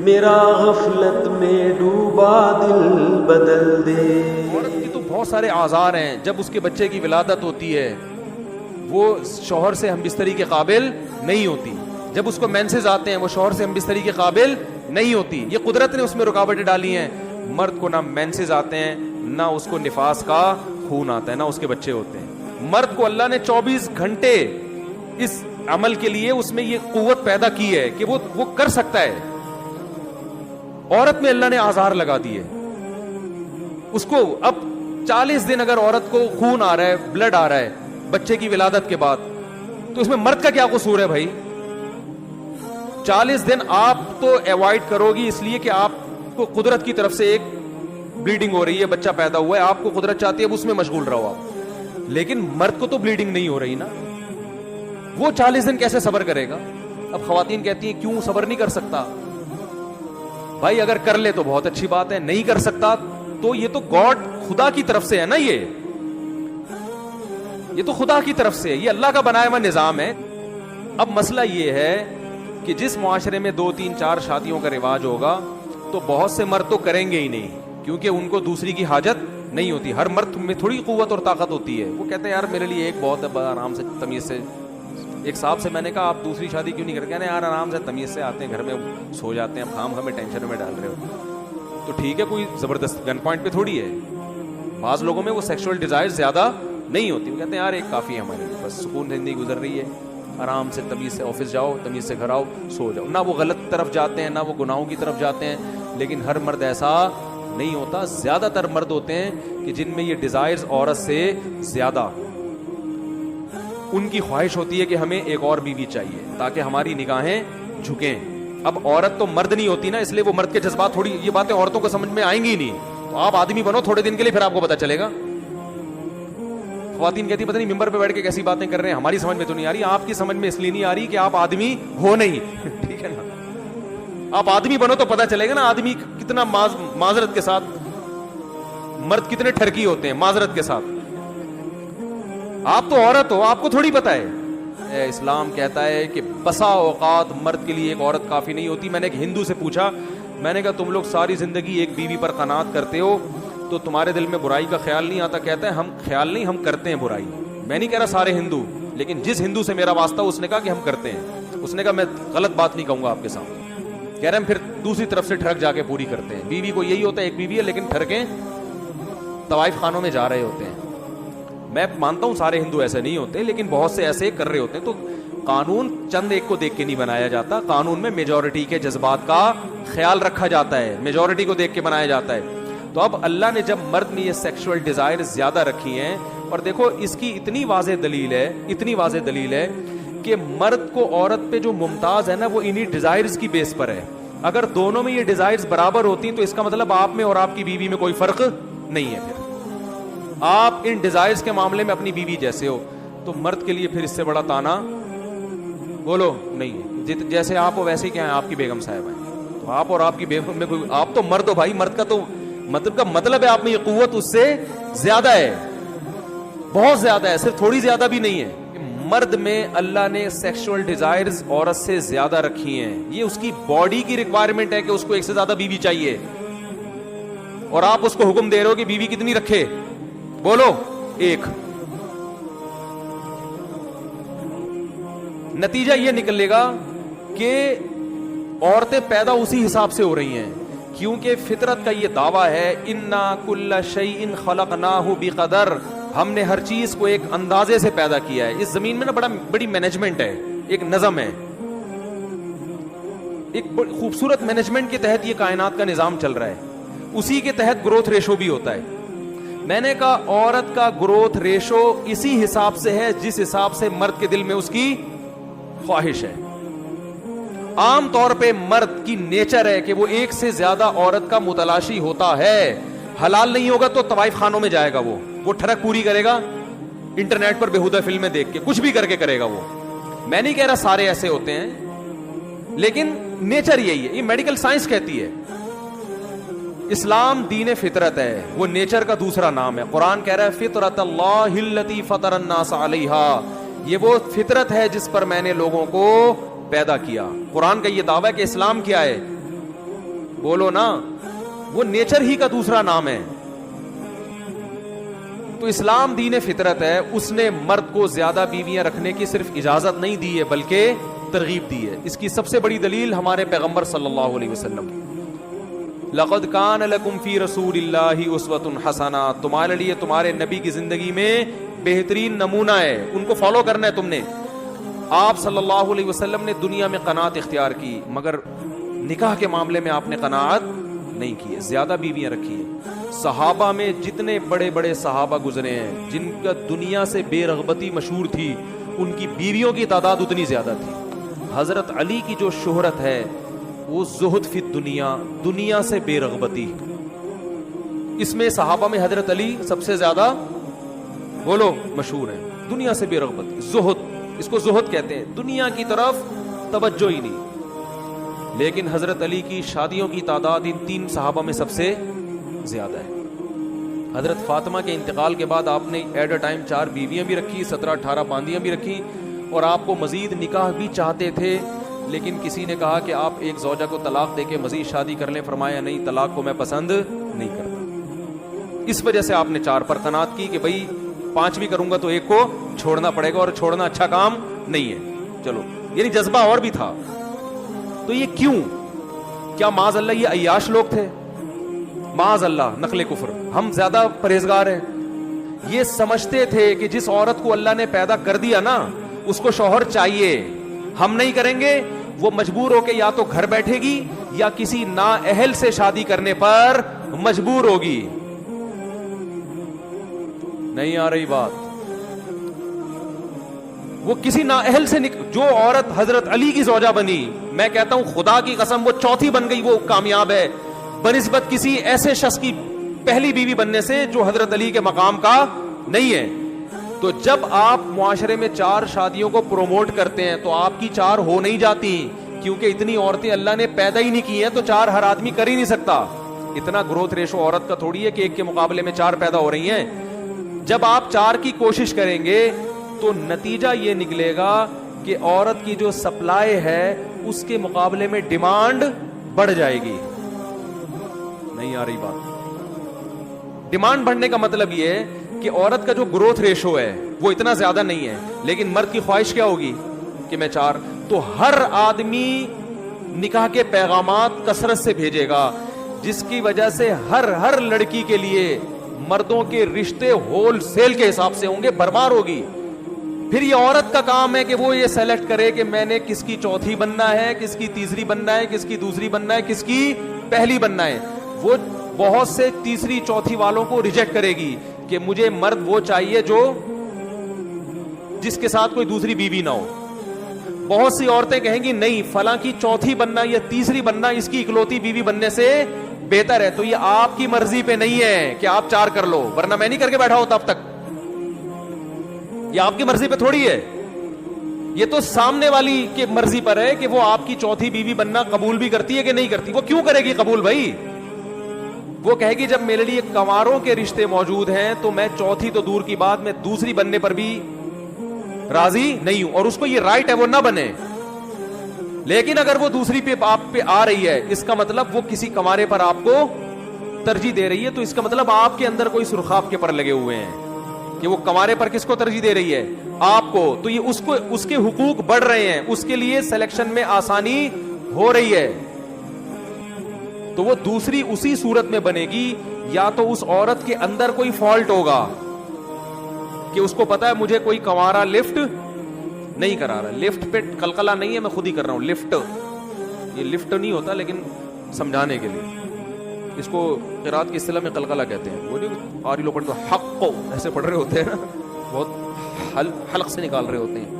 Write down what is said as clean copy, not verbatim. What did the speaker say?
میرا غفلت میں ڈوبا دل بدل دے. عورت کی تو بہت سارے آزار ہیں. جب اس کے بچے کی ولادت ہوتی ہے وہ شوہر سے ہم بستری کے قابل نہیں ہوتی. جب اس کو مینسز آتے ہیں وہ شوہر سے ہم بستری کے قابل نہیں ہوتی. یہ قدرت نے اس میں رکاوٹیں ڈالی ہیں. مرد کو نہ مینسز آتے ہیں نہ اس کو نفاس کا خون آتا ہے نہ اس کے بچے ہوتے ہیں. مرد کو اللہ نے 24 گھنٹے اس عمل کے لیے اس میں یہ قوت پیدا کی ہے کہ وہ کر سکتا ہے. عورت میں اللہ نے آزار لگا دیے. اس کو اب 40 دن اگر عورت کو خون آ رہا ہے, بلڈ آ رہا ہے بچے کی ولادت کے بعد, تو اس میں مرد کا کیا قصور ہے بھائی؟ 40 دن آپ تو ایوائڈ کرو گی اس لیے کہ آپ کو قدرت کی طرف سے ایک بلیڈنگ ہو رہی ہے, بچہ پیدا ہوا ہے, آپ کو قدرت چاہتی ہے اب اس میں مشغول رہو آپ. لیکن مرد کو تو بلیڈنگ نہیں ہو رہی نا, وہ 40 دن کیسے صبر کرے گا؟ اب خواتین کہتی ہیں کیوں صبر نہیں کر سکتا؟ بھائی اگر کر لے تو بہت اچھی بات ہے, نہیں کر سکتا تو یہ تو گاڈ خدا کی طرف سے ہے نا, یہ تو خدا کی طرف سے ہے, یہ اللہ کا بنایا ہوا نظام ہے. اب مسئلہ یہ ہے کہ جس معاشرے میں 2 3 4 شادیوں کا رواج ہوگا تو بہت سے مرد تو کریں گے ہی نہیں, کیونکہ ان کو دوسری کی حاجت نہیں ہوتی. ہر مرد میں تھوڑی قوت اور طاقت ہوتی ہے. وہ کہتے ہیں یار میرے لیے ایک بہت ہے, آرام سے تمیز سے. ایک صاحب سے میں نے کہا آپ دوسری شادی کیوں نہیں کرتے؟ کہتے ہیں یار آرام سے تمیز سے آتے ہیں گھر میں سو جاتے ہیں, اب خام ہمیں ٹینشن میں ڈال رہے ہو. تو ٹھیک ہے, کوئی زبردست گن پوائنٹ پہ تھوڑی ہے. بعض لوگوں میں وہ سیکشول ڈیزائر زیادہ نہیں ہوتی. وہ کہتے ہیں یار ایک کافی ہے ہمارے لیے, بس سکون زندگی گزر رہی ہے, آرام سے تمیز سے آفس جاؤ, تمیز سے گھر آؤ, سو جاؤ. نہ وہ غلط طرف جاتے ہیں نہ وہ گناہوں کی طرف جاتے ہیں. لیکن ہر مرد ایسا نہیں ہوتا. زیادہ تر مرد ہوتے ہیں کہ جن میں یہ ڈیزائرز عورت سے زیادہ, ان کی خواہش ہوتی ہے کہ ہمیں ایک اور بیوی چاہیے تاکہ ہماری نگاہیں جھکیں. اب عورت تو مرد نہیں ہوتی نا, اس لیے وہ مرد کے جذبات, تھوڑی یہ باتیں عورتوں کو سمجھ میں آئیں گی نہیں. تو آپ آدمی بنو تھوڑے دن کے لیے, پھر آپ کو پتا چلے گا. خواتین کہتی پتہ نہیں ممبر پہ بیٹھ کے کیسی باتیں کر رہے ہیں, ہماری سمجھ میں تو نہیں آ رہی. آپ کی سمجھ میں اس لیے نہیں آ رہی کہ آپ آدمی ہو نہیں. ٹھیک ہے نا, آپ آدمی بنو تو پتا چلے گا نا آدمی کتنا معذرت کے ساتھ, مرد کتنے ٹھرکی ہوتے ہیں معذرت کے ساتھ. آپ تو عورت ہو, آپ کو تھوڑی پتا ہے. اسلام کہتا ہے کہ بسا اوقات مرد کے لیے ایک عورت کافی نہیں ہوتی. میں نے ایک ہندو سے پوچھا, میں نے کہا تم لوگ ساری زندگی ایک بیوی پر قناعت کرتے ہو تو تمہارے دل میں برائی کا خیال نہیں آتا؟ کہتا ہے ہم خیال نہیں, ہم کرتے ہیں برائی. میں نہیں کہہ رہا سارے ہندو, لیکن جس ہندو سے میرا واسطہ اس نے کہا کہ ہم کرتے ہیں. اس نے کہا میں غلط بات نہیں کہوں گا آپ کے سامنے. کہہ رہے ہیں پھر دوسری طرف سے ٹھڑک جا کے پوری کرتے ہیں. بیوی کو یہی ہوتا ہے ایک بیوی ہے لیکن ٹھڑکیں طوائف خانوں میں جا رہے ہوتے ہیں. میں مانتا ہوں سارے ہندو ایسے نہیں ہوتے, لیکن بہت سے ایسے کر رہے ہوتے ہیں. تو قانون چند ایک کو دیکھ کے نہیں بنایا جاتا, قانون میں میجورٹی کے جذبات کا خیال رکھا جاتا ہے, میجورٹی کو دیکھ کے بنایا جاتا ہے. تو اب اللہ نے جب مرد میں یہ سیکشول ڈیزائر زیادہ رکھی ہیں, اور دیکھو اس کی اتنی واضح دلیل ہے کہ مرد کو عورت پہ جو ممتاز ہے نا وہ انہی ڈیزائرز کی بیس پر ہے. اگر دونوں میں یہ ڈیزائرز برابر ہوتی تو اس کا مطلب آپ میں اور آپ کی بیوی میں کوئی فرق نہیں ہے. پھر آپ ان ڈیزائرز کے معاملے میں اپنی بیوی جیسے ہو, تو مرد کے لیے پھر اس سے بڑا تانا بولو نہیں ہے. جیسے آپ ہو ویسے ہی کیا ہے آپ کی بیگم صاحب ہیں, تو آپ اور آپ کی بیگم میں کوئی, آپ تو مرد ہو بھائی. مرد کا تو مطلب ہے آپ میں یہ قوت اس سے زیادہ ہے, بہت زیادہ ہے, صرف تھوڑی زیادہ بھی نہیں ہے. مرد میں اللہ نے سیکشول ڈیزائرز عورت سے زیادہ رکھی ہیں. یہ اس کی باڈی کی ریکوائرمنٹ ہے کہ اس کو ایک سے زیادہ بیوی چاہیے, اور آپ اس کو حکم دے رہے ہو کہ بیوی کتنی رکھے؟ بولو ایک. نتیجہ یہ نکلے گا کہ عورتیں پیدا اسی حساب سے ہو رہی ہیں, کیونکہ فطرت کا یہ دعویٰ ہے انا کل شیء خلقناہ بقدر, ہم نے ہر چیز کو ایک اندازے سے پیدا کیا ہے. اس زمین میں نا بڑی مینجمنٹ ہے, ایک نظم ہے, ایک خوبصورت مینجمنٹ کے تحت یہ کائنات کا نظام چل رہا ہے. اسی کے تحت گروتھ ریشو بھی ہوتا ہے. میں نے کہا عورت کا گروتھ ریشو اسی حساب سے ہے جس حساب سے مرد کے دل میں اس کی خواہش ہے. عام طور پہ مرد کی نیچر ہے کہ وہ ایک سے زیادہ عورت کا متلاشی ہوتا ہے. حلال نہیں ہوگا تو طوائف خانوں میں جائے گا, وہ ٹھڑک پوری کرے گا, انٹرنیٹ پر بےہودہ فلمیں دیکھ کے کچھ بھی کر کے کرے گا وہ. میں نہیں کہہ رہا سارے ایسے ہوتے ہیں, لیکن نیچر یہی ہے. یہ میڈیکل سائنس کہتی ہے. اسلام دین فطرت ہے, وہ نیچر کا دوسرا نام ہے. قرآن کہہ رہا ہے فطرت اللہ التی فطر الناس علیہا, یہ وہ فطرت ہے جس پر میں نے لوگوں کو پیدا کیا. قرآن کا یہ دعویٰ ہے کہ اسلام کیا ہے, بولو نا, وہ نیچر ہی کا دوسرا نام ہے. تو اسلام دین فطرت ہے, اس نے مرد کو زیادہ بیویاں رکھنے کی صرف اجازت نہیں دی ہے بلکہ ترغیب دی ہے. اس کی سب سے بڑی دلیل ہمارے پیغمبر صلی اللہ علیہ وسلم, لقد کان لکم فی رسول اللہ اسوۃ حسنہ, تمہارے لیے تمہارے نبی کی زندگی میں بہترین نمونہ ہے, ان کو فالو کرنا ہے تم نے. آپ صلی اللہ علیہ وسلم نے دنیا میں قناعت اختیار کی, مگر نکاح کے معاملے میں آپ نے قناعت نہیں کی ہے, زیادہ بیویاں رکھی ہیں. صحابہ میں جتنے بڑے بڑے صحابہ گزرے ہیں جن کا دنیا سے بے رغبتی مشہور تھی, ان کی بیویوں کی تعداد اتنی زیادہ تھی. حضرت علی کی جو شہرت ہے وہ زہد فی الدنیا, دنیا سے بے رغبتی. اس میں صحابہ میں حضرت علی سب سے زیادہ بولو مشہور ہیں, دنیا سے بے رغبتی, زہد, اس کو زہد کہتے ہیں, دنیا کی طرف توجہ ہی نہیں. لیکن حضرت علی کی شادیوں کی تعداد ان 3 صحابہ میں سب سے زیادہ ہے. حضرت فاطمہ کے انتقال کے بعد آپ نے ایٹ اے ٹائم 4 بیویاں بھی رکھی, 17-18 باندیاں بھی رکھی, اور آپ کو مزید نکاح بھی چاہتے تھے, لیکن کسی نے کہا کہ آپ ایک زوجہ کو طلاق دے کے مزید شادی کر لیں. فرمایا نہیں, طلاق کو میں پسند نہیں کرتا. اس وجہ سے آپ نے 4 پر قناعت کی کہ بھئی 5 بھی کروں گا تو ایک کو چھوڑنا پڑے گا, اور چھوڑنا اچھا کام نہیں ہے. چلو, یعنی جذبہ اور بھی تھا. تو یہ کیوں؟ کیا معاذ اللہ یہ عیاش لوگ تھے؟ معاذ اللہ, نقل کفر. ہم زیادہ پرہیزگار ہیں. یہ سمجھتے تھے کہ جس عورت کو اللہ نے پیدا کر دیا نا, اس کو شوہر چاہیے, ہم نہیں کریں گے, وہ مجبور ہو کے یا تو گھر بیٹھے گی یا کسی نااہل سے شادی کرنے پر مجبور ہوگی. نہیں آ رہی بات؟ وہ کسی نااہل سے جو عورت حضرت علی کی زوجہ بنی, میں کہتا ہوں خدا کی قسم وہ 4تھی بن گئی, وہ کامیاب ہے بنسبت کسی ایسے شخص کی پہلی بیوی بننے سے جو حضرت علی کے مقام کا نہیں ہے. تو جب آپ معاشرے میں 4 شادیوں کو پروموٹ کرتے ہیں تو آپ کی 4 ہو نہیں جاتی, کیونکہ اتنی عورتیں اللہ نے پیدا ہی نہیں کی ہیں, تو 4 ہر آدمی کر ہی نہیں سکتا. اتنا گروتھ ریشو عورت کا تھوڑی ہے کہ ایک کے مقابلے میں 4 پیدا ہو رہی ہیں. جب آپ 4 کی کوشش کریں گے تو نتیجہ یہ نکلے گا کہ عورت کی جو سپلائی ہے اس کے مقابلے میں ڈیمانڈ بڑھ جائے گی. نہیں آ رہی بات؟ ڈیمانڈ بڑھنے کا مطلب یہ ہے کہ عورت کا جو گروتھ ریشو ہے وہ اتنا زیادہ نہیں ہے, لیکن مرد کی خواہش کیا ہوگی کہ میں 4. تو ہر آدمی نکاح کے پیغامات کثرت سے بھیجے گا, جس کی وجہ سے ہر لڑکی کے لیے مردوں کے رشتے ہول سیل کے حساب سے ہوں گے, برباد ہوگی. پھر یہ عورت کا کام ہے کہ وہ یہ سیلیکٹ کرے کہ میں نے کس کی 4تھی بننا ہے, کس کی 3ری بننا ہے, کس کی 2ری بننا ہے, کس کی پہلی بننا ہے. وہ بہت سے 3ری 4تھی والوں کو ریجیکٹ کرے گی کہ مجھے مرد وہ چاہیے جو جس کے ساتھ کوئی دوسری بیوی نہ ہو. بہت سی عورتیں کہیں گی نہیں, فلاں کی 4تھی بننا یا 3ری بننا اس کی اکلوتی بیوی بننے سے بہتر ہے. تو یہ آپ کی مرضی پہ نہیں ہے کہ آپ 4 کر لو, ورنہ میں نہیں کر کے بیٹھا ہوتا اب تک. یہ آپ کی مرضی پہ تھوڑی ہے, یہ تو سامنے والی کی مرضی پر ہے کہ وہ آپ کی 4تھی بیوی بننا قبول بھی کرتی ہے کہ نہیں کرتی. وہ کیوں کرے گی قبول بھائی؟ وہ کہے گی جب میرے لیے کنواروں کے رشتے موجود ہیں تو میں 4تھی تو دور کی بات, میں 2ری بننے پر بھی راضی نہیں ہوں. اور اس کو یہ رائٹ ہے وہ نہ بنے, لیکن اگر وہ 2ری پہ آپ پہ آ رہی ہے, اس کا مطلب وہ کسی کنوارے پر آپ کو ترجیح دے رہی ہے, تو اس کا مطلب آپ کے اندر کوئی سرخاب کے پر لگے ہوئے ہیں کہ وہ کنوارے پر کس کو ترجیح دے رہی ہے, آپ کو. تو یہ اس کے حقوق بڑھ رہے ہیں, اس کے لیے سلیکشن میں آسانی ہو رہی ہے. تو وہ 2ری اسی صورت میں بنے گی یا تو اس عورت کے اندر کوئی فالٹ ہوگا کہ اس کو پتا ہے مجھے کوئی کنوارا لفٹ نہیں کرا رہا. لفٹ پہ قلقلہ نہیں ہے, میں خود ہی کر رہا ہوں. لفٹ, یہ لفٹ نہیں ہوتا لیکن سمجھانے کے لیے اس کو قرات کی اصطلاح میں قلقلہ کہتے ہیں. وہ نہیں آری لوگ پڑھتے حق کو ایسے پڑھ رہے ہوتے ہیں نا, بہت حلق سے نکال رہے ہوتے ہیں.